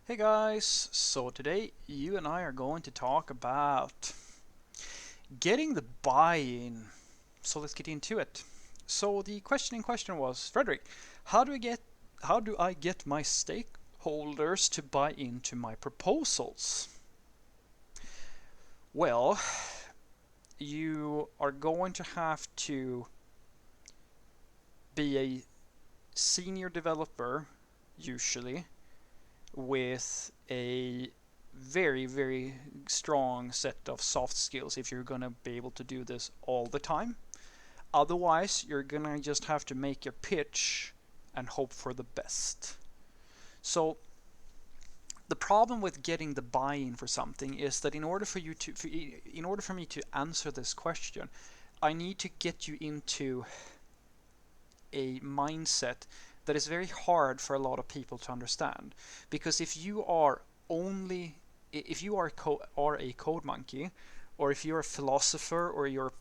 Hey guys, so today you and I are going to talk about getting the buy-in. So let's get into it. So the question in question was, Frederick, how do I get my stakeholders to buy into my proposals? Well, you are going to have to be a senior developer usually with a very strong set of soft skills if you're going to be able to do this all the time. Otherwise, you're going to just have to make your pitch and hope for the best. So, the problem with getting the buy-in for something is that in order for me to answer this question, I need to get you into a mindset that is very hard for a lot of people to understand. Because if you are a code monkey, or if you're a philosopher, or you're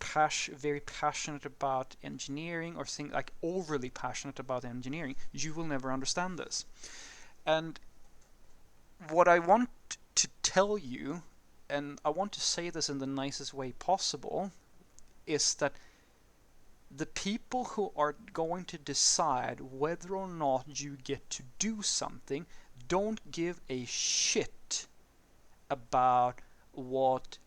very passionate about engineering, or like overly passionate about engineering, you will never understand this. And what I want to tell you, and I want to say this in the nicest way possible, is that the people who are going to decide whether or not you get to do something don't give a shit about what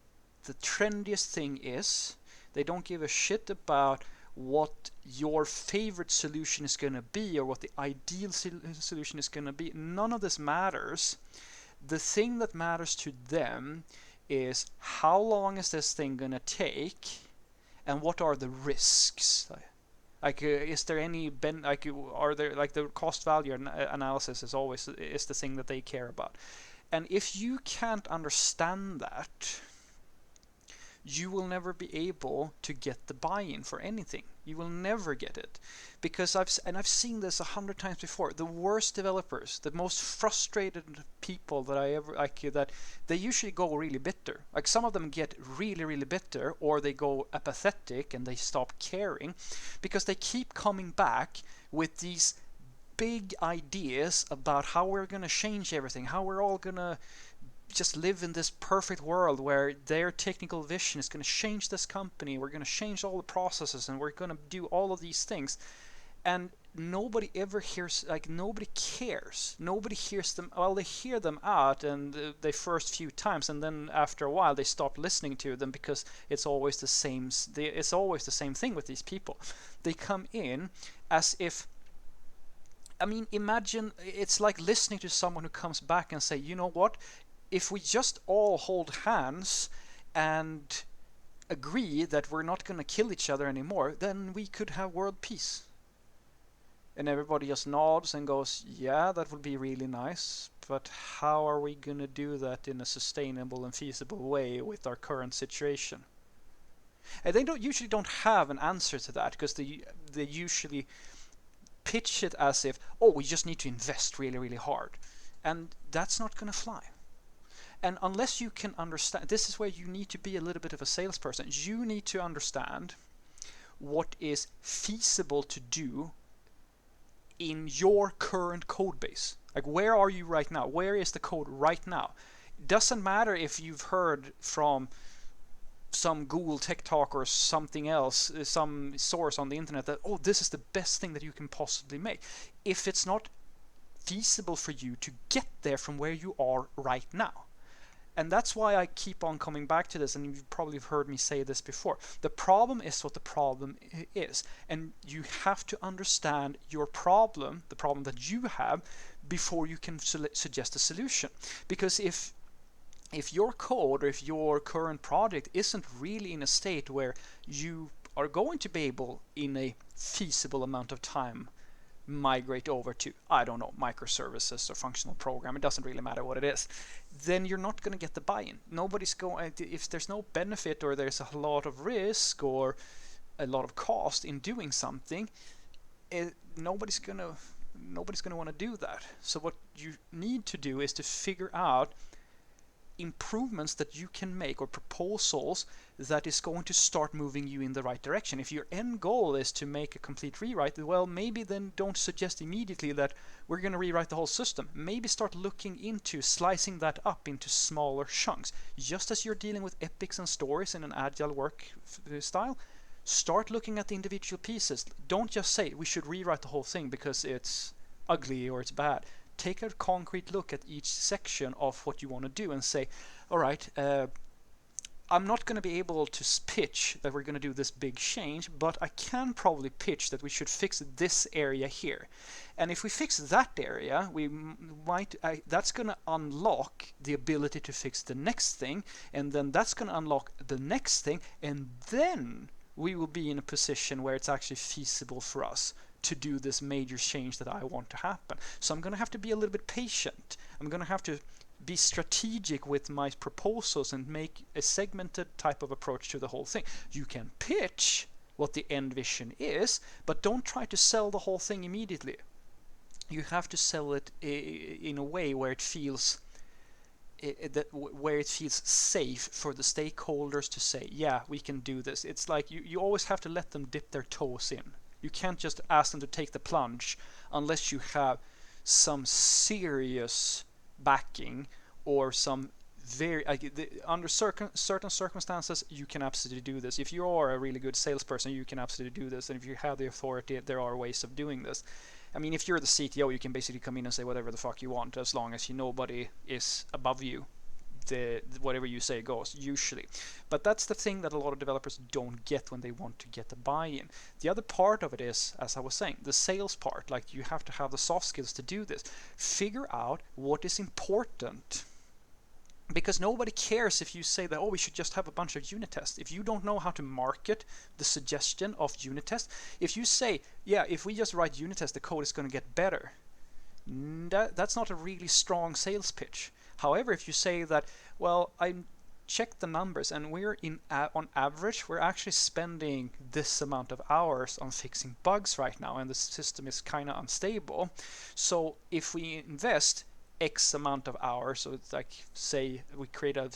the trendiest thing is. They don't give a shit about what your favorite solution is going to be or what the ideal solution is going to be. None of this matters. The thing that matters to them is how long is this thing going to take and what are the risks. Like, is there any are there like the cost value analysis is the thing that they care about. And if you can't understand that, you will never be able to get the buy-in for anything. You will never get it, because I've seen this 100 times before. The worst developers, the most frustrated people that I ever that they usually go really bitter. Like, some of them get really bitter, or they go apathetic and they stop caring, because they keep coming back with these big ideas about how we're going to change everything, how we're all going to just live in this perfect world where their technical vision is going to change this company. We're going to change all the processes and we're going to do all of these things. And nobody ever hears, like, nobody cares. Nobody hears them. Well, they hear them out and the first few times, and then after a while they stop listening to them because it's always the same. It's always the same thing with these people. They come in as if, I mean, imagine it's like listening to someone who comes back and say, you know what, if we just all hold hands and agree that we're not going to kill each other anymore, then we could have world peace. And everybody just nods and goes, yeah, that would be really nice, but how are we going to do that in a sustainable and feasible way with our current situation? And they usually don't have an answer to that, because they usually pitch it as if, oh, we just need to invest really hard. And that's not going to fly. And unless you can understand, this is where you need to be a little bit of a salesperson. You need to understand what is feasible to do in your current code base. Like, where are you right now? Where is the code right now? It doesn't matter if you've heard from some Google Tech Talk or something else, some source on the internet, that, oh, this is the best thing that you can possibly make. If it's not feasible for you to get there from where you are right now. And that's why I keep on coming back to this, and you've probably heard me say this before. The problem is what the problem is, and you have to understand your problem, the problem that you have, before you can suggest a solution. Because if your code, or if your current project isn't really in a state where you are going to be able, in a feasible amount of time, migrate over to, I don't know, microservices or functional program, it doesn't really matter what it is, then you're not going to get the buy-in. Nobody's going, if there's no benefit, or there's a lot of risk or a lot of cost in doing something, nobody's going to want to do that. So what you need to do is to figure out improvements that you can make or proposals that is going to start moving you in the right direction. If your end goal is to make a complete rewrite, well, maybe then don't suggest immediately that we're going to rewrite the whole system. Maybe start looking into slicing that up into smaller chunks. Just as you're dealing with epics and stories in an agile work style, start looking at the individual pieces. Don't just say we should rewrite the whole thing because it's ugly or it's bad. Take a concrete look at each section of what you want to do and say, all right, I'm not going to be able to pitch that we're going to do this big change, but I can probably pitch that we should fix this area here. And if we fix that area, we might that's going to unlock the ability to fix the next thing, and then that's going to unlock the next thing, and then we will be in a position where it's actually feasible for us to do this major change that I want to happen. So I'm going to have to be a little bit patient. I'm going to have to be strategic with my proposals and make a segmented type of approach to the whole thing. You can pitch what the end vision is, but don't try to sell the whole thing immediately. You have to sell it in a way where it feels safe for the stakeholders to say, yeah, we can do this. It's like you always have to let them dip their toes in. You can't just ask them to take the plunge unless you have some serious backing or some very under certain circumstances you can absolutely do this. If you are a really good salesperson, you can absolutely do this, and if you have the authority, there are ways of doing this. I mean, if you're the CTO, you can basically come in and say whatever the fuck you want, as long as nobody is above you. Whatever you say goes, usually. But that's the thing that a lot of developers don't get when they want to get the buy-in. The other part of it is, as I was saying, the sales part. Like, you have to have the soft skills to do this. Figure out what is important. Because nobody cares if you say that, oh, we should just have a bunch of unit tests. If you don't know how to market the suggestion of unit tests, if you say, yeah, if we just write unit tests, the code is going to get better, that's not a really strong sales pitch. However, if you say that, well, I checked the numbers and we're on average, we're actually spending this amount of hours on fixing bugs right now, and the system is kind of unstable. So if we invest X amount of hours, so it's like, say we create a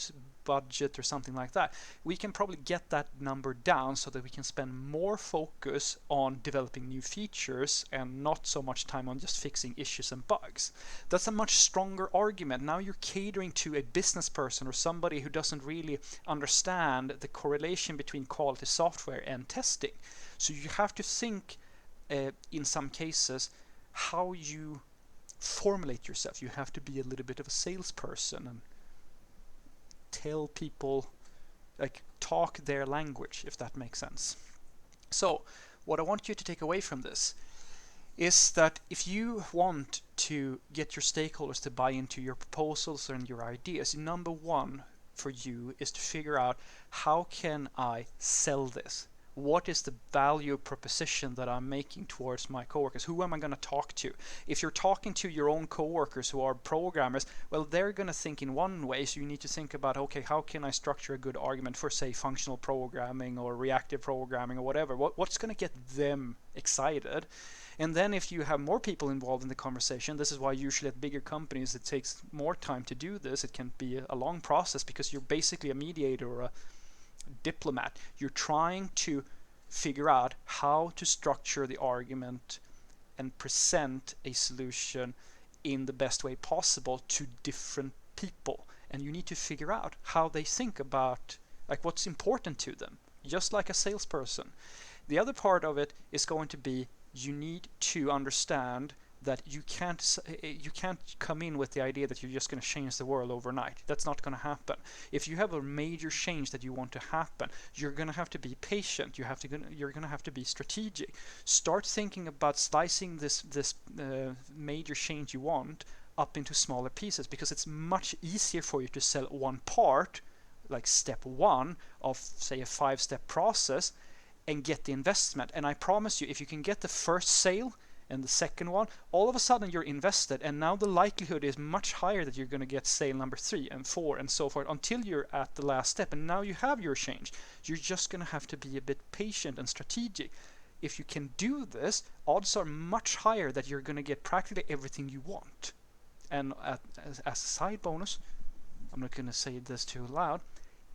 budget or something like that, we can probably get that number down so that we can spend more focus on developing new features and not so much time on just fixing issues and bugs. That's a much stronger argument. Now you're catering to a business person or somebody who doesn't really understand the correlation between quality software and testing. So you have to think in some cases how you formulate yourself. You have to be a little bit of a salesperson and tell people, like, talk their language, if that makes sense. So what I want you to take away from this is that if you want to get your stakeholders to buy into your proposals and your ideas, number one for you is to figure out, how can I sell this? What is the value proposition that I'm making towards my coworkers? Who am I going to talk to? If you're talking to your own coworkers who are programmers, well, they're going to think in one way, so you need to think about, okay, how can I structure a good argument for, say, functional programming or reactive programming or whatever? What's going to get them excited? And then if you have more people involved in the conversation, this is why usually at bigger companies it takes more time to do this. It can be a long process because you're basically a mediator or a diplomat. You're trying to figure out how to structure the argument and present a solution in the best way possible to different people, and you need to figure out how they think about, like, what's important to them, just like a salesperson. The other part of it is going to be, you need to understand that you can't come in with the idea that you're just going to change the world overnight. That's not going to happen. If you have a major change that you want to happen, you're going to have to be patient. You're going to have to be strategic. Start thinking about slicing this major change you want up into smaller pieces, because it's much easier for you to sell one part, like step one of, say, a 5-step process, and get the investment. And I promise you, if you can get the first sale and the second one, all of a sudden you're invested, and now the likelihood is much higher that you're going to get sale number 3 and 4 and so forth until you're at the last step, and now you have your change. You're just going to have to be a bit patient and strategic. If you can do this, odds are much higher that you're going to get practically everything you want. And as a side bonus, I'm not going to say this too loud.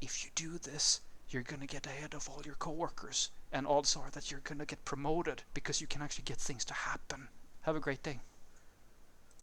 If you do this, you're going to get ahead of all your coworkers, and odds are that you're going to get promoted because you can actually get things to happen. Have a great day.